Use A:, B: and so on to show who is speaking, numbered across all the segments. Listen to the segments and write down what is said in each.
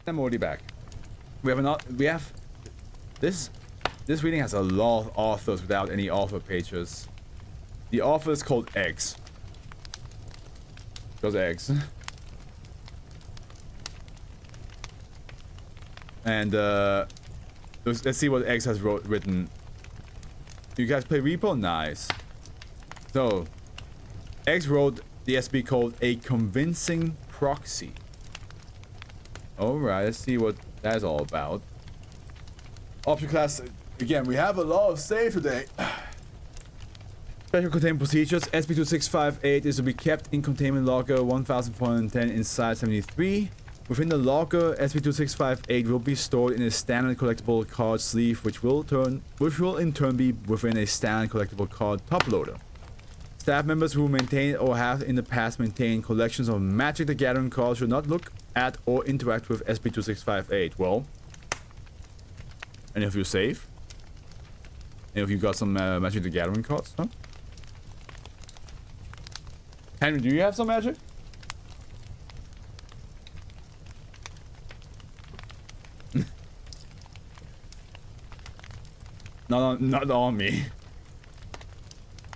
A: I'm already back. We have this reading has a lot of authors without any author pages. The author is called Eggs. Those eggs. And let's see what Eggs has written. You guys play Repo? Nice. So, Eggs wrote the SCP called a convincing proxy. Alright, let's see what that's all about. Object class, again, we have a lot of save today. Special containment procedures. SCP-2658 is to be kept in containment logger 1410 inside 73. Within the logger, SCP-2658 will be stored in a standard collectible card sleeve, which will in turn be within a standard collectible card top loader. Staff members who maintain or have in the past maintained collections of Magic the Gathering cards should not look at or interact with SCP-2658. Well, and if you're safe, and if you got some Magic the Gathering cards, huh? Henry, do you have some Magic? Not on me.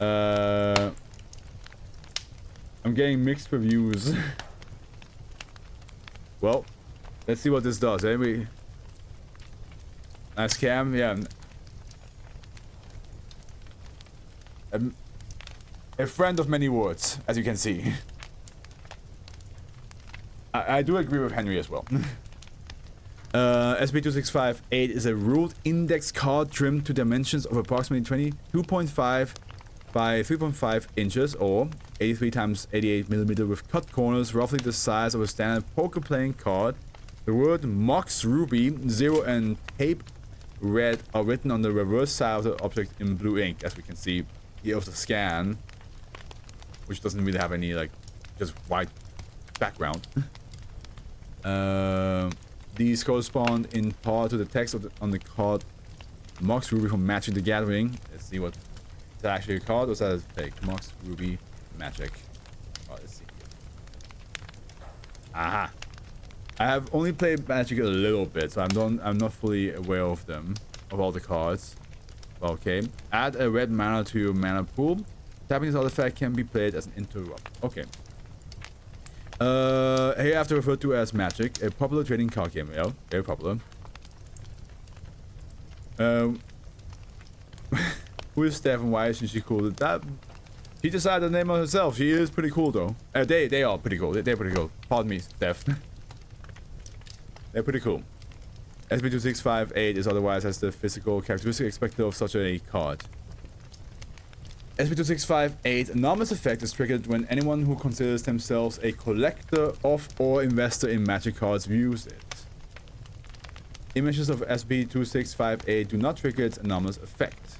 A: I'm getting mixed reviews. Well, let's see what this does, eh? Nice cam, yeah. A friend of many words, as you can see. I do agree with Henry as well. SCP-2658 is a ruled index card trimmed to dimensions of approximately 22.5 by 3.5 inches or 83 times 88 millimeter with cut corners roughly the size of a standard poker playing card. The word Mox Ruby, 0 and tape red are written on the reverse side of the object in blue ink, as we can see here of the scan, which doesn't really have any like just white background. These correspond in part to the text on the card Mox Ruby from Magic the Gathering. Let's see what is that actually a card or is that a fake? Mox Ruby Magic. Oh, let's see. Aha. I have only played Magic a little bit, so I'm not fully aware of them, of all the cards. Okay. Add a red mana to your mana pool. Tapping this artifact can be played as an interrupt. Okay. Hereafter referred to as Magic, a popular trading card game. Yeah, very popular. Who is Steph and why isn't she cool? She decided the name of herself. She is pretty cool though. They are pretty cool. They're pretty cool. Pardon me, Steph. They're pretty cool. SCP-2658 is otherwise has the physical characteristic expected of such a card. SCP-2658 anomalous effect is triggered when anyone who considers themselves a collector of or investor in Magic cards views it. Images of SCP-2658 do not trigger its anomalous effect.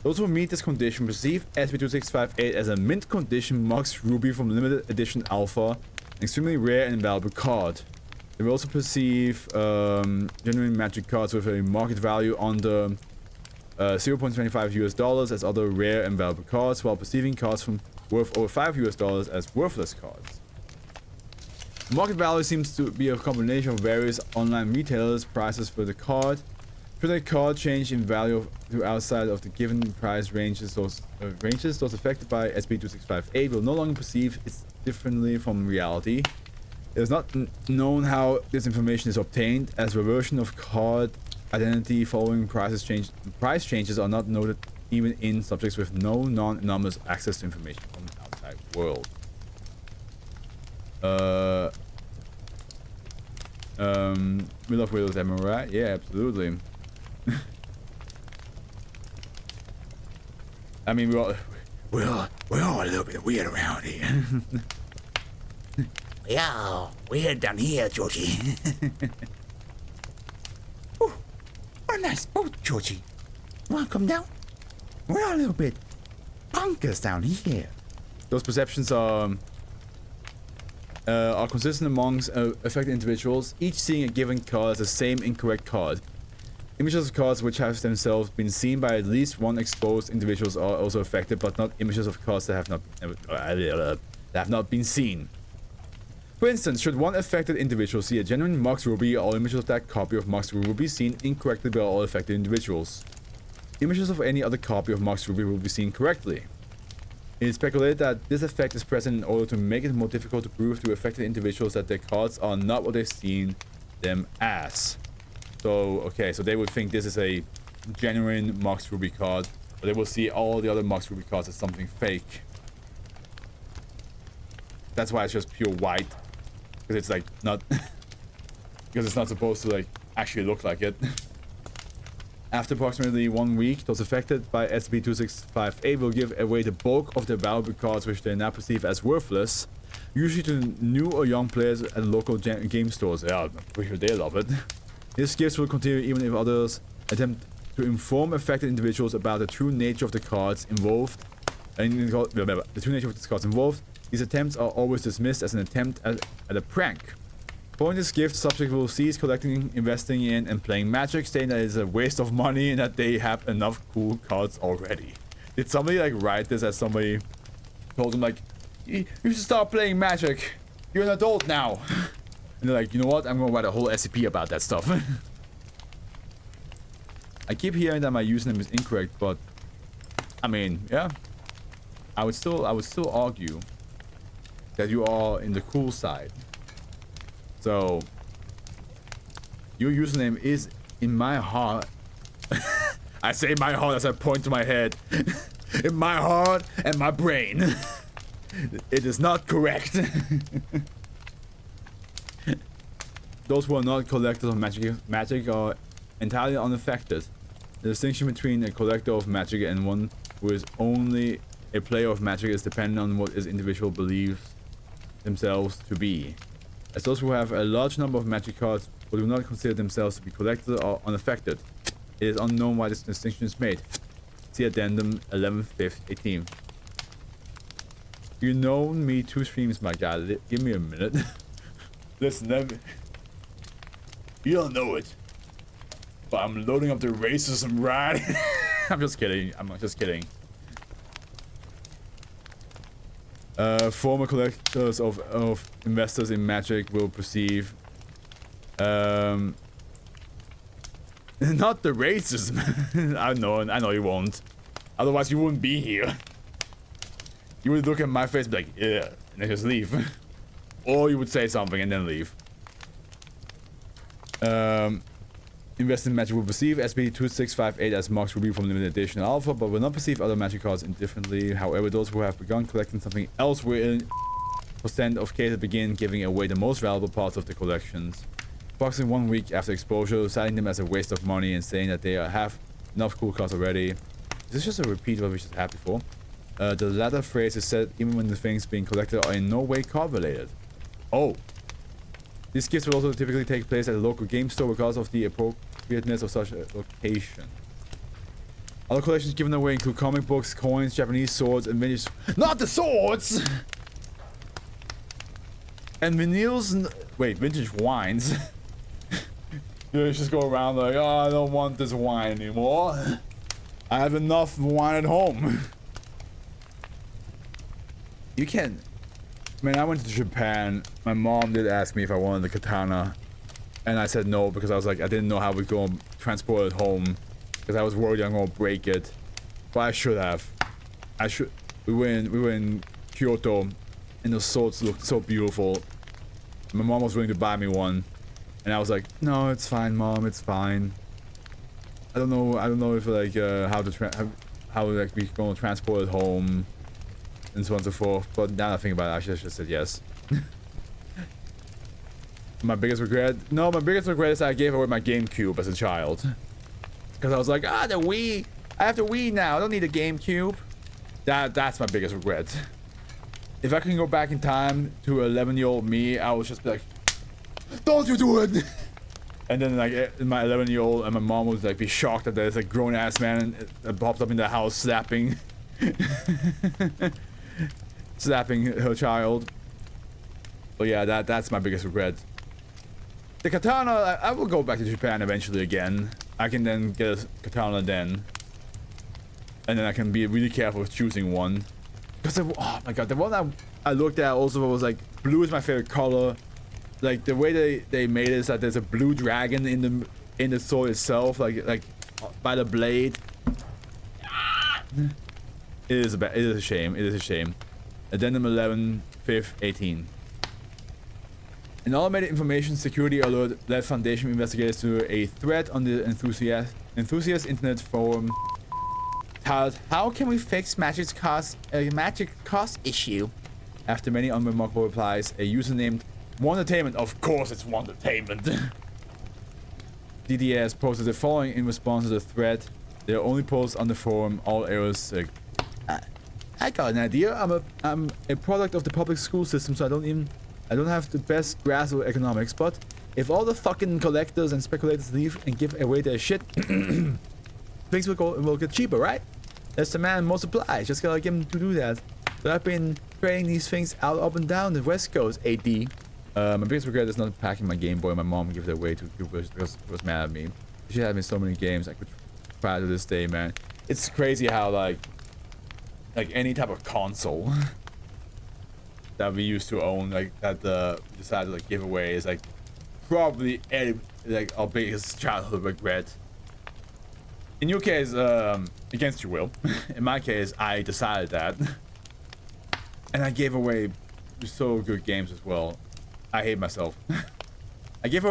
A: Those who meet this condition perceive SCP-2658 as a mint condition Mox Ruby from limited edition alpha, an extremely rare and valuable card. They will also perceive genuine Magic cards with a market value under 0.25 US dollars as other rare and valuable cards, while perceiving cards from worth over 5 US dollars as worthless cards. Market value seems to be a combination of various online retailers' prices for the card. Should a card change in value to outside of the given price ranges, those affected by SCP-2658 will no longer perceive it differently from reality. It is not known how this information is obtained, as reversion of card identity following price changes are not noted even in subjects with no non-anomalous access to information from the outside world. We love Widow's Ammo, right? Yeah, absolutely. I mean, we're all a little bit weird around here.
B: Yeah, weird down here, Georgie. Ooh, what a nice boat, Georgie. Wanna come down? We're all a little bit bonkers down here.
A: Those perceptions are consistent amongst affected individuals, each seeing a given card as the same incorrect card. Images of cards which have themselves been seen by at least one exposed individuals are also affected, but not images of cards that have not been seen. For instance, should one affected individual see a genuine Mox Ruby, all images of that copy of Mox Ruby will be seen incorrectly by all affected individuals. Images of any other copy of Mox Ruby will be seen correctly. It is speculated that this effect is present in order to make it more difficult to prove to affected individuals that their cards are not what they've seen them as. So, okay, so they would think this is a genuine Mox Ruby card, but they will see all the other Mox Ruby cards as something fake. That's why it's just pure white. Because it's like not... because it's not supposed to like actually look like it. After approximately 1 week, those affected by SCP-2658 will give away the bulk of their valuable cards which they now perceive as worthless, usually to new or young players at local game stores. Yeah, I'm pretty sure they love it. These gifts will continue even if others attempt to inform affected individuals about the true nature of the cards involved. The true nature of the cards involved. These attempts are always dismissed as an attempt at a prank. Following this gift, subjects will cease collecting, investing in, and playing Magic, saying that it's a waste of money and that they have enough cool cards already. Did somebody like write this as somebody told them like, you should start playing Magic. You're an adult now. And they're like, you know what? I'm gonna write a whole SCP about that stuff. I keep hearing that my username is incorrect, but I mean, yeah. I would still argue that you are in the cool side. So your username is in my heart. I say my heart as I point to my head. In my heart and my brain. It is not correct. Those who are not collectors of magic are entirely unaffected. The distinction between a collector of magic and one who is only a player of magic is dependent on what his individual believes themselves to be. As those who have a large number of magic cards but do not consider themselves to be collectors are unaffected. It is unknown why this distinction is made. See addendum 11/5/18. You know me 2 streams, my guy. Give me a minute. Listen, you don't know it, but I'm loading up the racism right. I'm just kidding. I'm just kidding. Former collectors of investors in Magic will perceive not the racism. I know you won't. Otherwise you wouldn't be here. You would look at my face and be like, yeah, and then just leave. Or you would say something and then leave. Invest in Magic will perceive SCP-2658 as Mox Ruby from limited edition alpha, but will not perceive other Magic cards indifferently. However, those who have begun collecting something else will in % of cases begin giving away the most valuable parts of the collections. Approximately 1 week after exposure, citing them as a waste of money and saying that they have enough cool cards already. This is just a repeat of what we just had before. The latter phrase is said even when the things being collected are in no way card related. Oh. These gifts will also typically take place at a local game store because of the appropriateness of such a location. Other collections given away include comic books, coins, Japanese swords, and vintage... Not the swords! And vinyls... Wait, vintage wines. You just go around like, oh, I don't want this wine anymore. I have enough wine at home. You can... Man, I went to Japan. My mom did ask me if I wanted the katana. And I said no because I was like, I didn't know how we'd go and transport it home. Because I was worried I'm gonna break it. But I should have. We were in Kyoto and the swords looked so beautiful. My mom was willing to buy me one. And I was like, no, it's fine, Mom, it's fine. I don't know if like how like we gonna transport it home. And so on and so forth, but now that I think about it, I should have just said yes. My biggest regret? No, my biggest regret is I gave away my GameCube as a child. Because I was like, the Wii! I have the Wii now, I don't need a GameCube. That's my biggest regret. If I can go back in time to 11-year-old me, I would just be like, don't you do it! And then like my 11-year-old and my mom would like be shocked that there's a grown-ass man that pops up in the house slapping her child. But yeah, that's my biggest regret. The katana, I will go back to Japan eventually again. I can then get a katana then. And then I can be really careful with choosing one. Because, oh my god, the one I looked at also was like blue is my favorite color. Like the way they made it is that there's a blue dragon in the sword itself, like by the blade. It is a shame. It is a shame. Addendum 11, 5th, 18. An automated information security alert led Foundation investigators to a thread on the enthusiast internet forum titled "How can we fix magic cost issue?" After many unremarkable replies, a user named Wondertainment, of course it's Wondertainment, DDS posted the following in response to the thread. Their only post on the forum, all errors. I got an idea. I'm a product of the public school system, so I don't have the best grasp of economics. But if all the fucking collectors and speculators leave and give away their shit, things will get cheaper, right? There's the man more supply. Just gotta get him to do that. So I've been trading these things out up and down the West Coast. AD. My biggest regret is not packing my Game Boy. My mom gave it away to was mad at me. She had me so many games I could try to this day, man. It's crazy how like any type of console that we used to own, like that we decided to like give away, is like probably like our biggest childhood regret. In your case, against your will. In my case, I decided that, and I gave away so good games as well. I hate myself. I gave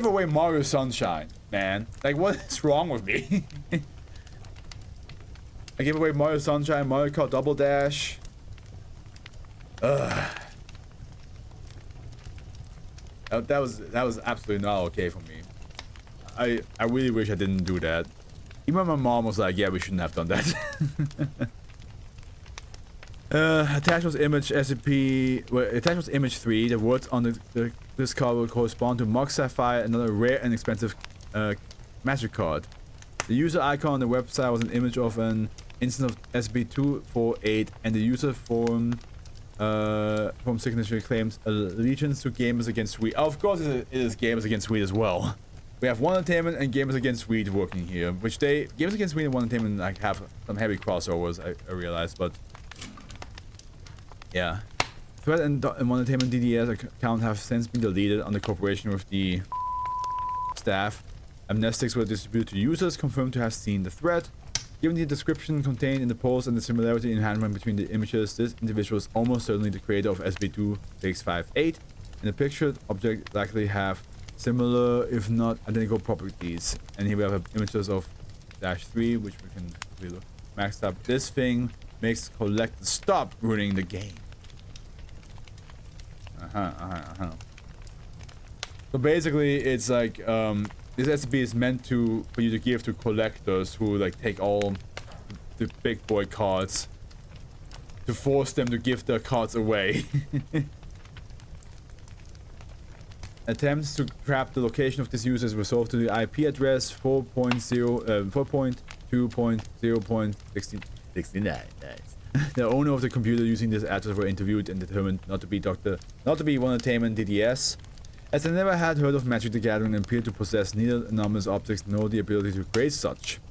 A: away Mario Sunshine, man. Like, what is wrong with me? I gave away Mario Sunshine, Mario Kart Double Dash. That was absolutely not okay for me. I really wish I didn't do that. Even my mom was like, yeah, we shouldn't have done that. Attached was image SCP. Well, attached was image 3. The words on this card will correspond to Mox Sapphire, another rare and expensive magic card. The user icon on the website was an image of an instance of SCP-248, and the user form signature claims allegiance to Gamers Against Weed. Of course, it is Gamers Against Weed as well. We have One Entertainment and Gamers Against Weed working here, which Gamers Against Weed and One Entertainment like have some heavy crossovers. I realized, but yeah. Thread and One Entertainment DDS account have since been deleted under cooperation with the staff. Amnestics were distributed to users confirmed to have seen the thread. Given the description contained in the post and the similarity in handling between the images, this individual is almost certainly the creator of SCP-2658, and the pictured object likely have similar, if not identical, properties. And here we have images of -3, which we can really look maxed up. This thing makes collectors stop ruining the game. So basically, it's like this SCP is meant for you to give to collectors who like take all the big boy cards to force them to give their cards away. Attempts to trap the location of this user is resolved to the IP address 4.2.0.69. Nice. The owner of the computer using this address were interviewed and determined not to be One Entertainment DDS, as they never had heard of Magic the Gathering and appeared to possess neither anomalous objects nor the ability to create such.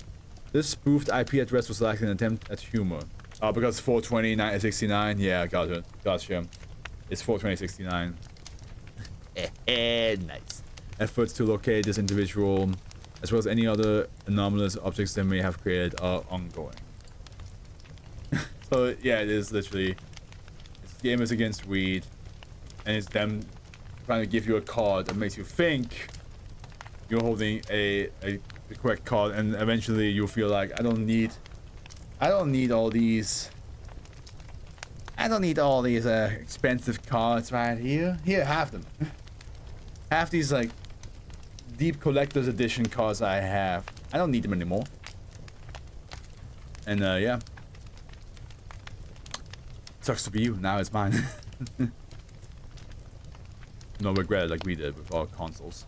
A: This spoofed IP address was likely an attempt at humor. Oh, because 420.69? Yeah, gotcha. It's 420.69. Nice. Efforts to locate this individual, as well as any other anomalous objects they may have created, are ongoing. So yeah, it is literally, it's Gamers Against Weed, and it's them trying to give you a card that makes you think you're holding the correct card, and eventually you'll feel like I don't need all these expensive cards right here. Here, have them. Have these like deep collector's edition cards I have. I don't need them anymore. And yeah. Sucks to be you. Now it's mine. No regret like we did with our consoles.